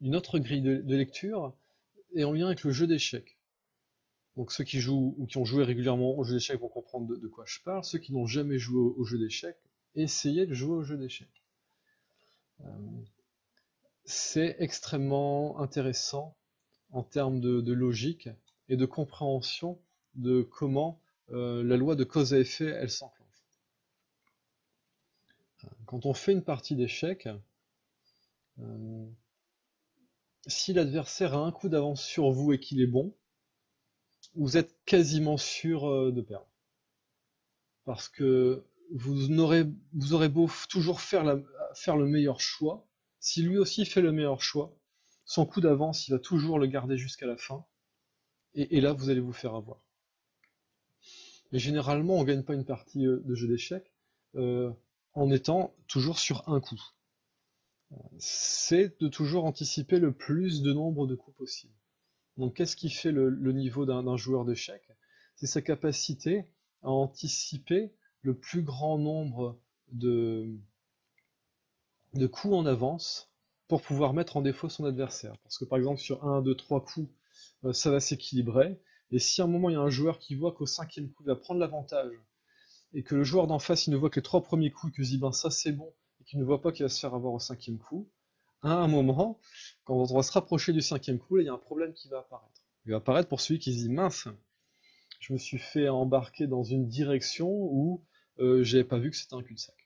Une autre grille de lecture est en lien avec le jeu d'échecs. Donc ceux qui jouent ou qui ont joué régulièrement au jeu d'échecs vont comprendre de quoi je parle. Ceux qui n'ont jamais joué au jeu d'échecs, essayez de jouer au jeu d'échecs. Euh, c'est extrêmement intéressant en termes de logique et de compréhension de comment la loi de cause à effet, elle s'enclenche. Quand on fait une partie d'échecs, euh, si l'adversaire a un coup d'avance sur vous et qu'il est bon, vous êtes quasiment sûr de perdre. Parce que vous aurez beau toujours faire le meilleur choix, si lui aussi fait le meilleur choix, son coup d'avance, il va toujours le garder jusqu'à la fin, et là, vous allez vous faire avoir. Et généralement, on ne gagne pas une partie de jeu d'échecs euh, en étant toujours sur un coup. C'est de toujours anticiper le plus de nombre de coups possible. Donc, qu'est-ce qui fait le niveau d'un joueur d'échecs? C'est sa capacité à anticiper le plus grand nombre de, de coups en avance pour pouvoir mettre en défaut son adversaire. Parce que par exemple, sur un, 2, 3 coups, ça va s'équilibrer. Et si à un moment il y a un joueur qui voit qu'au cinquième coup il va prendre l'avantage, et que le joueur d'en face il ne voit que les trois premiers coups, et que se dit ben ça c'est bon, et qu'il ne voit pas qu'il va se faire avoir au cinquième coup, à un moment, quand on va se rapprocher du cinquième coup, là, il y a un problème qui va apparaître. Il va apparaître pour celui qui se dit mince, je me suis fait embarquer dans une direction où j'avais pas vu que c'était un cul-de-sac.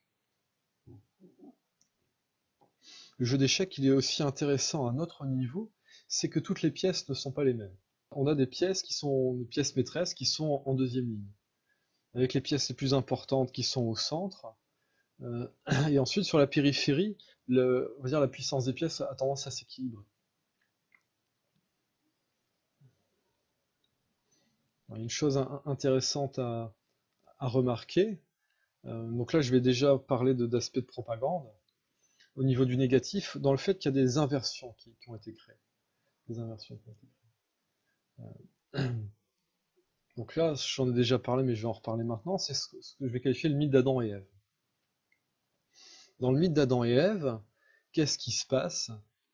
Le jeu d'échecs, il est aussi intéressant à un autre niveau, c'est que toutes les pièces ne sont pas les mêmes. On a des pièces qui sont des pièces maîtresses qui sont en deuxième ligne, avec les pièces les plus importantes qui sont au centre, et ensuite sur la périphérie, on va dire la puissance des pièces a tendance à s'équilibrer. Une chose intéressante à remarquer, donc là je vais déjà parler d'aspects de propagande, au niveau du négatif, dans le fait qu'il y a des inversions qui ont été créées. Des inversions qui ont été créées. Donc là, j'en ai déjà parlé, mais je vais en reparler maintenant, c'est ce que je vais qualifier le mythe d'Adam et Ève. Dans le mythe d'Adam et Ève, qu'est-ce qui se passe?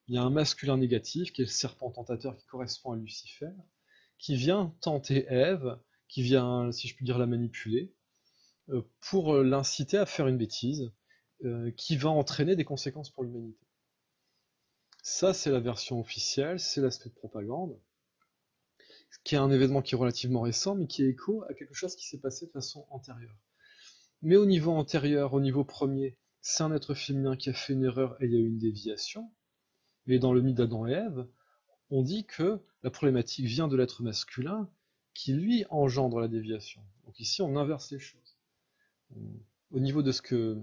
Il y a un masculin négatif, qui est le serpent tentateur qui correspond à Lucifer, qui vient tenter Ève, qui vient, si je puis dire, la manipuler, pour l'inciter à faire une bêtise, qui va entraîner des conséquences pour l'humanité. Ça, c'est la version officielle, c'est l'aspect de propagande, qui est un événement qui est relativement récent, mais qui est écho à quelque chose qui s'est passé de façon antérieure. Mais au niveau antérieur, au niveau premier, c'est un être féminin qui a fait une erreur et il y a eu une déviation. Et dans le mythe d'Adam et Ève, on dit que la problématique vient de l'être masculin qui, lui, engendre la déviation. Donc ici, on inverse les choses. Au niveau de ce que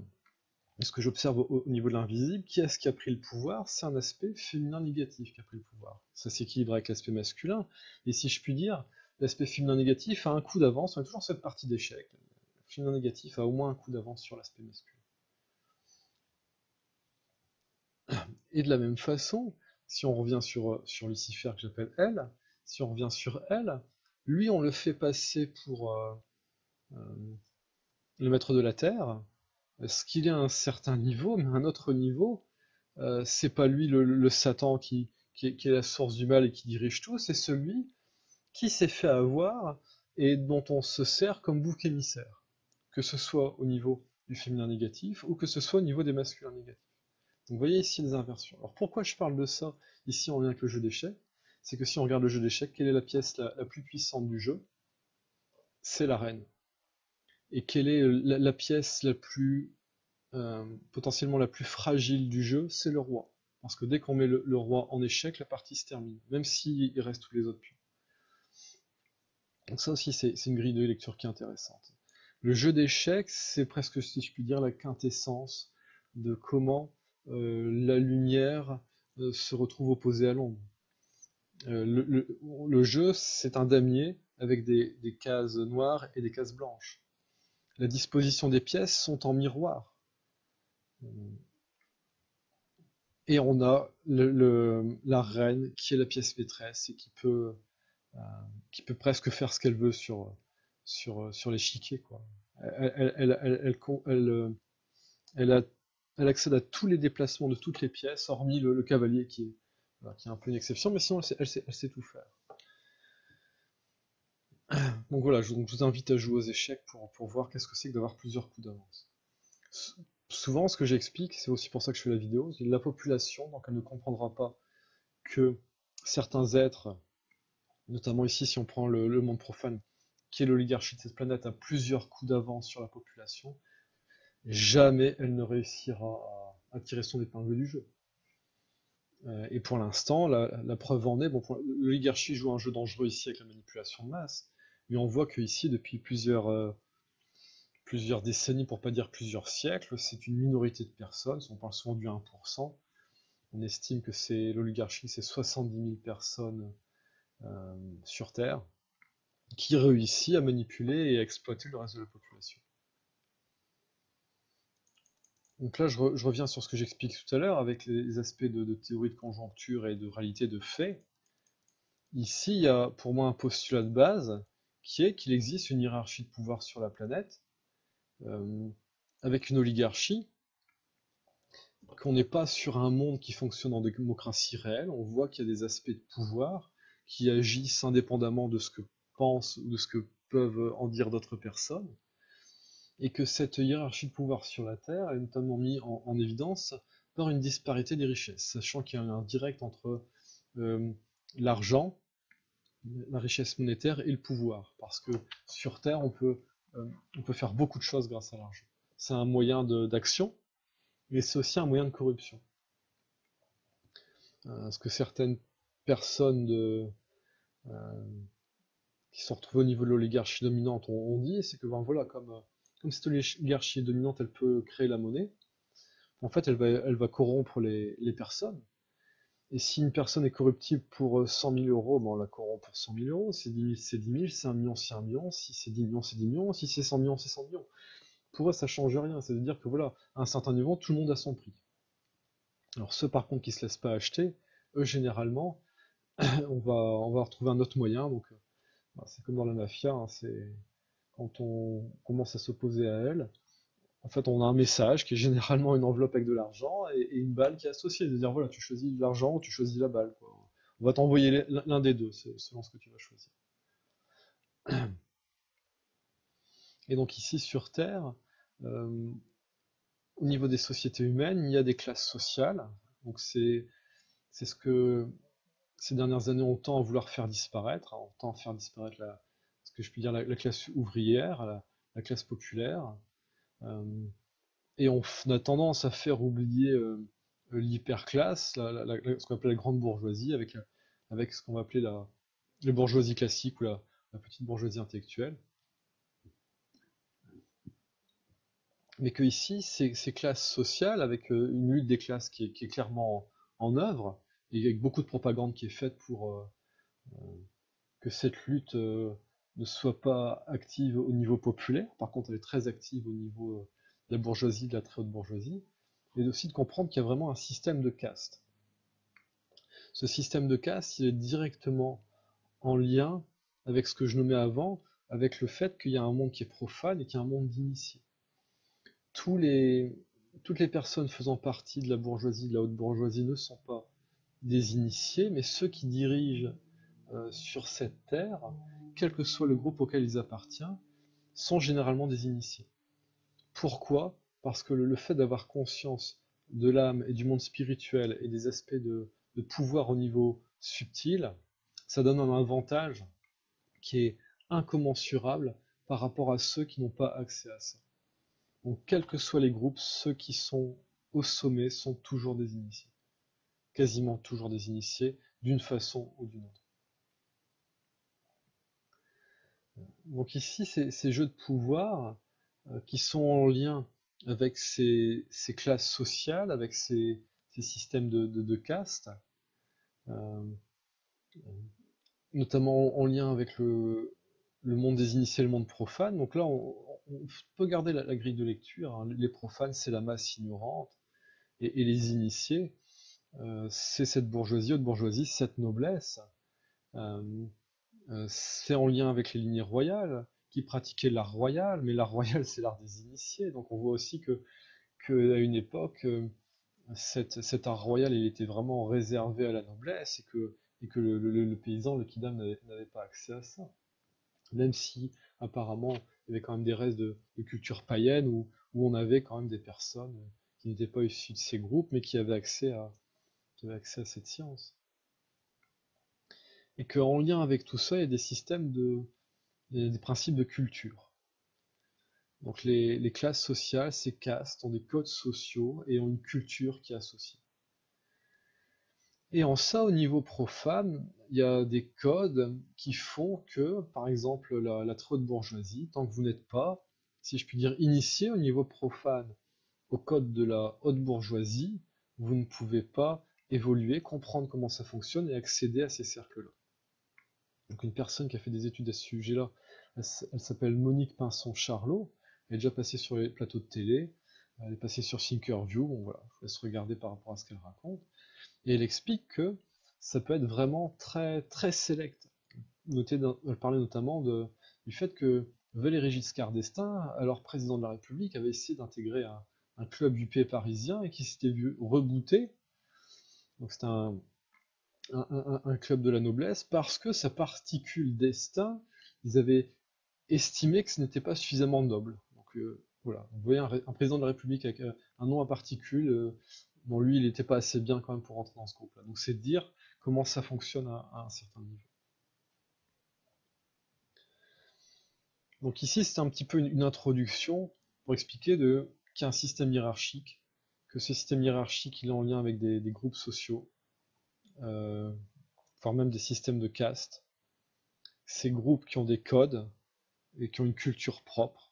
j'observe au niveau de l'invisible, qui est-ce qui a pris le pouvoir? C'est un aspect féminin négatif qui a pris le pouvoir. Ça s'équilibre avec l'aspect masculin, et si je puis dire, l'aspect féminin négatif a un coup d'avance, on a toujours cette partie d'échec. Le féminin négatif a au moins un coup d'avance sur l'aspect masculin. Et de la même façon, si on revient sur Lucifer que j'appelle elle, si on revient sur elle, lui on le fait passer pour euh, le maître de la Terre, ce qu'il est à un certain niveau, mais à un autre niveau, c'est pas lui le Satan qui est la source du mal et qui dirige tout, c'est celui qui s'est fait avoir et dont on se sert comme bouc émissaire, que ce soit au niveau du féminin négatif ou que ce soit au niveau des masculins négatifs. Donc vous voyez ici les inversions. Alors pourquoi je parle de ça ici en lien avec le jeu d'échecs? C'est que si on regarde le jeu d'échecs, quelle est la pièce la plus puissante du jeu? C'est la reine. Et quelle est la pièce la plus potentiellement la plus fragile du jeu? C'est le roi. Parce que dès qu'on met le roi en échec, la partie se termine, même s'il reste tous les autres pions. Donc ça aussi c'est une grille de lecture qui est intéressante. Le jeu d'échecs, c'est presque, si je puis dire, la quintessence de comment la lumière se retrouve opposée à l'ombre. Le jeu, c'est un damier avec des cases noires et des cases blanches. La disposition des pièces sont en miroir. Et on a la reine qui est la pièce maîtresse et euh, qui peut presque faire ce qu'elle veut sur l'échiquier, quoi. Elle, elle, elle, elle, elle a- elle accède à tous les déplacements de toutes les pièces, hormis le cavalier voilà, qui est un peu une exception, mais sinon elle sait tout faire. Donc voilà, donc je vous invite à jouer aux échecs pour voir qu'est-ce que c'est que d'avoir plusieurs coups d'avance. S- Souvent, ce que j'explique, c'est aussi pour ça que je fais la vidéo, c'est la population, donc elle ne comprendra pas que certains êtres, notamment ici si on prend le monde profane, qui est l'oligarchie de cette planète, a plusieurs coups d'avance sur la population, jamais elle ne réussira à tirer son épingle du jeu. Et pour l'instant, la preuve en est, bon, l'oligarchie joue un jeu dangereux ici avec la manipulation de masse, mais on voit que ici, depuis plusieurs décennies, pour pas dire plusieurs siècles, c'est une minorité de personnes, on parle souvent du 1%, on estime que l'oligarchie, c'est 70 000 personnes sur Terre, qui réussit à manipuler et à exploiter le reste de la population. Donc là, je reviens sur ce que j'explique tout à l'heure avec les aspects de théorie de conjoncture et de réalité de fait. Ici, il y a pour moi un postulat de base qui est qu'il existe une hiérarchie de pouvoir sur la planète, euh, avec une oligarchie, qu'on n'est pas sur un monde qui fonctionne en démocratie réelle. On voit qu'il y a des aspects de pouvoir qui agissent indépendamment de ce que pensent ou de ce que peuvent en dire d'autres personnes, et que cette hiérarchie de pouvoir sur la Terre est notamment mise en évidence par une disparité des richesses, sachant qu'il y a un lien direct entre euh, l'argent, la richesse monétaire et le pouvoir, parce que sur Terre, on peut faire beaucoup de choses grâce à l'argent. C'est un moyen d'action, mais c'est aussi un moyen de corruption. Ce que certaines personnes qui sont retrouvées au niveau de l'oligarchie dominante ont dit, c'est que ben, voilà, comme cette oligarchie dominante, elle peut créer la monnaie, en fait, elle va corrompre les personnes. Et si une personne est corruptible pour 100 000 euros, ben on la corrompt pour 100 000 euros. Si 10 000, c'est 10 000, c'est 1 million, c'est 1 million. Si c'est 10 millions, c'est 10 millions. Si c'est 100 millions, c'est 100 millions. Pour eux, ça change rien. C'est-à-dire que voilà, à un certain niveau, tout le monde a son prix. Alors ceux par contre qui se laissent pas acheter, eux généralement, on va retrouver un autre moyen. Donc c'est comme dans la mafia, hein, c'est quand on commence à s'opposer à elle, en fait, on a un message qui est généralement une enveloppe avec de l'argent et une balle qui est associée. De dire, voilà, tu choisis l'argent ou tu choisis la balle, quoi. On va t'envoyer l'un des deux, selon ce que tu vas choisir. Et donc ici, sur Terre, euh, au niveau des sociétés humaines, il y a des classes sociales. Donc c'est ce que ces dernières années on tend à vouloir faire disparaître. On tend à faire disparaître ce que je peux dire, la classe ouvrière, la classe populaire. Euh, Et on a tendance à faire oublier l'hyperclasse, ce qu'on appelle la grande bourgeoisie, avec ce qu'on va appeler la bourgeoisie classique ou la petite bourgeoisie intellectuelle. Mais que ici, ces classes sociales, avec une lutte des classes qui est clairement en œuvre, et avec beaucoup de propagande qui est faite pour que cette lutte ne soit pas active au niveau populaire, par contre elle est très active au niveau de la bourgeoisie, de la très haute bourgeoisie, et aussi de comprendre qu'il y a vraiment un système de caste. Ce système de caste, il est directement en lien avec ce que je nommais avant, avec le fait qu'il y a un monde qui est profane et qu'il y a un monde d'initiés. Tous les, toutes les personnes faisant partie de la bourgeoisie, de la haute bourgeoisie, ne sont pas des initiés, mais ceux qui dirigent sur cette terre, quel que soit le groupe auquel ils appartiennent, sont généralement des initiés. Pourquoi? Parce que le fait d'avoir conscience de l'âme et du monde spirituel et des aspects de pouvoir au niveau subtil, ça donne un avantage qui est incommensurable par rapport à ceux qui n'ont pas accès à ça. Donc, quels que soient les groupes, ceux qui sont au sommet sont toujours des initiés. Quasiment toujours des initiés, d'une façon ou d'une autre. Donc ici, ces jeux de pouvoir qui sont en lien avec ces classes sociales, avec ces systèmes de castes, euh, notamment en lien avec le monde des initiés et le monde profane. Donc là, on peut garder la grille de lecture, hein. Les profanes, c'est la masse ignorante, et les initiés, c'est cette bourgeoisie, haute bourgeoisie, cette noblesse. Euh, c'est en lien avec les lignées royales, qui pratiquaient l'art royal, mais l'art royal, c'est l'art des initiés. Donc on voit aussi que qu'à une époque, cet art royal, il était vraiment réservé à la noblesse et que le paysan, le kidam, n'avait pas accès à ça. Même si apparemment il y avait quand même des restes de culture païenne où on avait quand même des personnes qui n'étaient pas issues de ces groupes, mais qui avaient accès à cette science. Et qu'en lien avec tout ça, il y a des systèmes des principes de culture. Donc les classes sociales, ces castes, ont des codes sociaux et ont une culture qui est associée. Et en ça, au niveau profane, il y a des codes qui font que, par exemple, la très haute bourgeoisie, tant que vous n'êtes pas, si je puis dire, initié au niveau profane au code de la haute bourgeoisie, vous ne pouvez pas évoluer, comprendre comment ça fonctionne et accéder à ces cercles-là. Donc une personne qui a fait des études à ce sujet-là, elle s'appelle Monique Pinson-Charlot, elle est déjà passée sur les plateaux de télé, elle est passée sur Thinkerview, bon voilà, je vous laisse regarder par rapport à ce qu'elle raconte. Et elle explique que ça peut être vraiment très, très sélect. Elle parlait notamment du fait que Valéry Giscard d'Estaing, alors président de la République, avait essayé d'intégrer un club UP parisien et qui s'était vu rebooter. Donc c'était un club de la noblesse parce que sa particule d'Estaing, ils avaient estimé que ce n'était pas suffisamment noble. Donc voilà, vous voyez un président de la République avec un nom à particules, bon lui il n'était pas assez bien quand même pour rentrer dans ce groupe-là. Donc c'est de dire comment ça fonctionne à un certain niveau. Donc ici c'est un petit peu une introduction pour expliquer qu'il y a un système hiérarchique, que ce système hiérarchique il est en lien avec des groupes sociaux, voire même des systèmes de caste. Ces groupes qui ont des codes et qui ont une culture propre.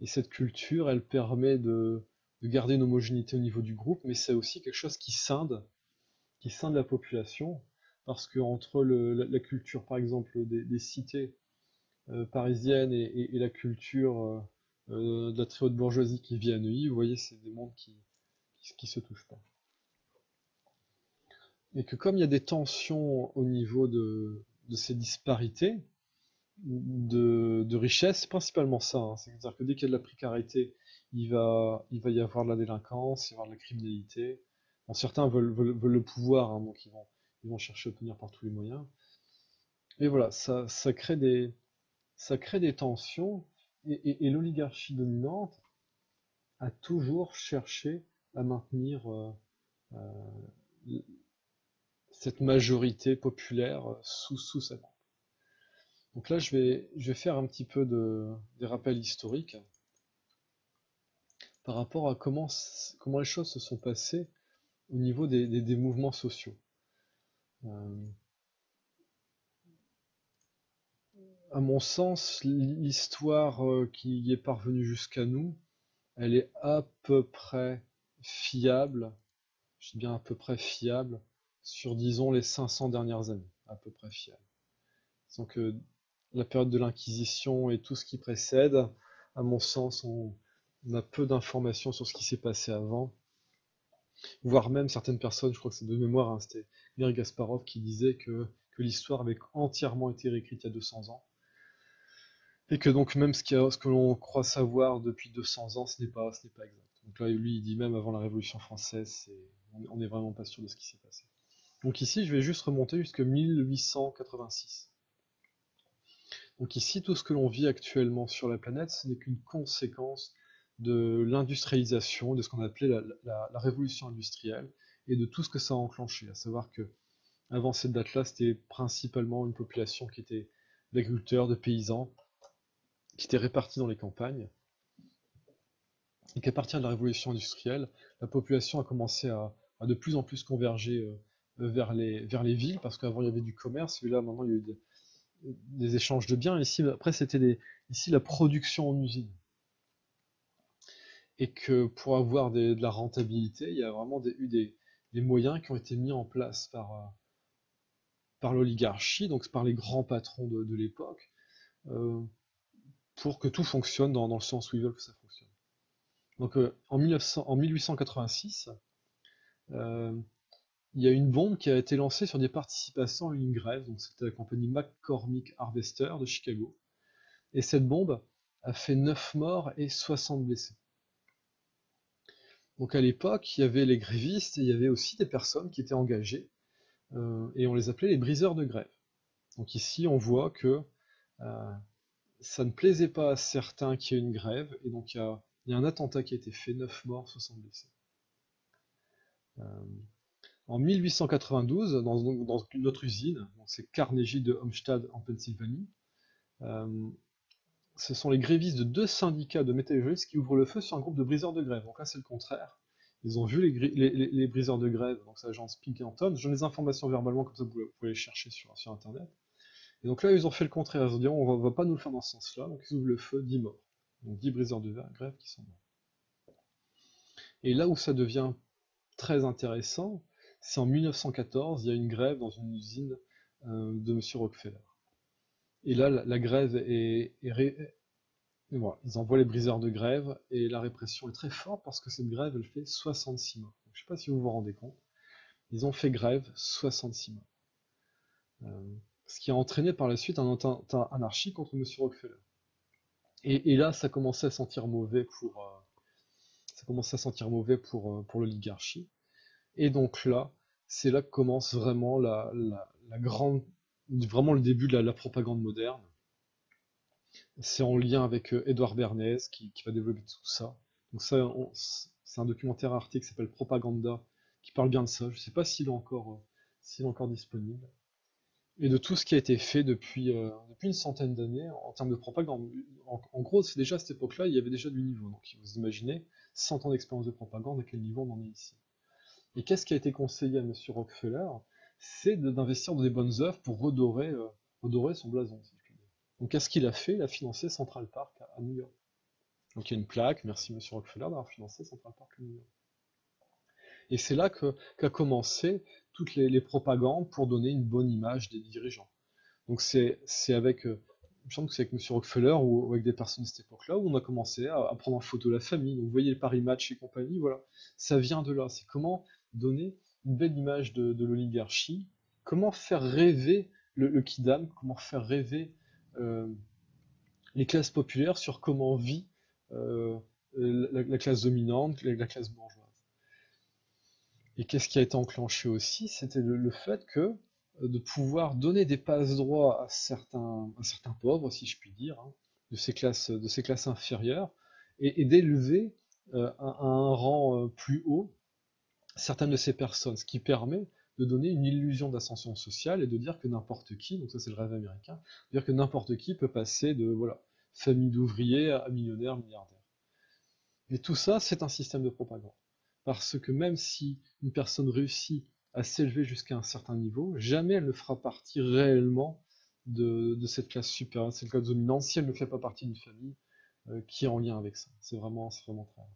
Et cette culture, elle permet de garder une homogénéité au niveau du groupe, mais c'est aussi quelque chose qui scinde la population, parce que entre la culture, par exemple, des cités parisiennes et la culture de la très haute bourgeoisie qui vit à Neuilly, vous voyez, c'est des mondes qui se touchent pas. Et que comme il y a des tensions au niveau de ces disparités, de richesse, c'est principalement ça, hein. C'est-à-dire que dès qu'il y a de la précarité, il va y avoir de la délinquance, il va y avoir de la criminalité. Bon, certains veulent le pouvoir, hein, donc ils vont chercher à obtenir par tous les moyens. Et voilà, ça crée des tensions, et l'oligarchie dominante a toujours cherché à maintenir euh, cette majorité populaire sous sa coupe. Donc là, je vais faire un petit peu des rappels historiques par rapport à comment les choses se sont passées au niveau des mouvements sociaux. Euh, à mon sens, l'histoire qui y est parvenue jusqu'à nous, elle est à peu près fiable, je dis bien à peu près fiable, sur disons les 500 dernières années, à peu près fiable. Donc la période de l'Inquisition et tout ce qui précède, à mon sens, on a peu d'informations sur ce qui s'est passé avant, voire même certaines personnes, je crois que c'est de mémoire, hein, c'était Garry Kasparov qui disait que l'histoire avait entièrement été réécrite il y a 200 ans, et que donc même ce que l'on croit savoir depuis 200 ans, ce n'est pas exact. Donc là, lui, il dit même avant la Révolution française, on n'est vraiment pas sûr de ce qui s'est passé. Donc ici, je vais juste remonter jusqu'à 1886. Donc ici, tout ce que l'on vit actuellement sur la planète, ce n'est qu'une conséquence de l'industrialisation, de ce qu'on appelait la révolution industrielle, et de tout ce que ça a enclenché. À savoir que avant cette date-là, c'était principalement une population qui était d'agriculteurs, de paysans, qui étaient répartis dans les campagnes, et qu'à partir de la révolution industrielle, la population a commencé à de plus en plus converger vers les villes, parce qu'avant il y avait du commerce, et là maintenant il y a eu des échanges de biens. Ici, après, c'était ici la production en usine. Et que pour avoir de la rentabilité, il y a vraiment eu des moyens qui ont été mis en place par l'oligarchie, donc par les grands patrons de l'époque, euh, pour que tout fonctionne dans le sens où ils veulent que ça fonctionne. Donc en 1886, euh, il y a une bombe qui a été lancée sur des participations à une grève, donc c'était la compagnie McCormick Harvester de Chicago. Et cette bombe a fait 9 morts et 60 blessés. Donc à l'époque, il y avait les grévistes et il y avait aussi des personnes qui étaient engagées, et on les appelait les briseurs de grève. Donc ici, on voit que euh, ça ne plaisait pas à certains qu'il y ait une grève, et donc il y a un attentat qui a été fait, 9 morts, 60 blessés. Euh, En 1892, dans une autre usine, donc c'est Carnegie de Homestead en Pennsylvanie, euh, ce sont les grévistes de deux syndicats de métallurgistes qui ouvrent le feu sur un groupe de briseurs de grève. Donc là, c'est le contraire. Ils ont vu les briseurs de grève, donc c'est l'agence Pinkerton. Je donne les informations verbalement, comme ça vous pouvez les chercher sur Internet. Et donc là, ils ont fait le contraire. Ils ont dit, on va pas nous le faire dans ce sens-là. Donc ils ouvrent le feu, 10 morts. Donc 10 briseurs de grève qui sont morts. Et là où ça devient très intéressant, c'est en 1914, il y a une grève dans une usine de Monsieur Rockefeller. Et là, la grève et voilà, ils envoient les briseurs de grève et la répression est très forte parce que cette grève, elle fait 66 morts. Donc, je ne sais pas si vous vous rendez compte. Ils ont fait grève 66 morts. Ce qui a entraîné par la suite un attentat anarchique contre Monsieur Rockefeller. Et là, ça commençait à sentir mauvais pour l'oligarchie. Et donc là, c'est là que commence vraiment la grande, vraiment le début de la propagande moderne. C'est en lien avec Édouard Bernays qui va développer tout ça. Donc ça, c'est un documentaire Arte qui s'appelle Propaganda, qui parle bien de ça. Je ne sais pas s'il est encore disponible. Et de tout ce qui a été fait depuis une centaine d'années en termes de propagande. En gros, c'est déjà à cette époque-là, il y avait déjà du niveau. Donc vous imaginez, 100 ans d'expérience de propagande, à quel niveau on en est ici. Et qu'est-ce qui a été conseillé à Monsieur Rockefeller? C'est d'investir dans des bonnes œuvres pour redorer son blason, si je puis dire. Donc qu'est-ce qu'il a fait? Il a financé Central Park à New York. Donc il y a une plaque, merci Monsieur Rockefeller d'avoir financé Central Park à New York. Et c'est là qu'a commencé toutes les propagandes pour donner une bonne image des dirigeants. Donc c'est avec, il me semble que c'est avec Monsieur Rockefeller ou avec des personnes de cette époque-là où on a commencé à prendre en photo la famille. Donc vous voyez le Paris Match et compagnie, voilà. Ça vient de là. C'est comment donner une belle image de l'oligarchie, comment faire rêver le Kidam, comment faire rêver euh, les classes populaires sur comment vit euh, la classe dominante, la classe bourgeoise. Et qu'est-ce qui a été enclenché aussi? C'était le fait que de pouvoir donner des passe-droits à certains pauvres, si je puis dire, hein, de ces classes inférieures, et d'élever à un rang plus haut certaines de ces personnes, ce qui permet de donner une illusion d'ascension sociale et de dire que n'importe qui, donc ça c'est le rêve américain, de dire que n'importe qui peut passer de voilà, famille d'ouvriers à millionnaire, milliardaire. Et tout ça, c'est un système de propagande. Parce que même si une personne réussit à s'élever jusqu'à un certain niveau, jamais elle ne fera partie réellement de cette classe supérieure, de cette classe dominante, si elle ne fait pas partie d'une famille qui est en lien avec ça. C'est vraiment très rare.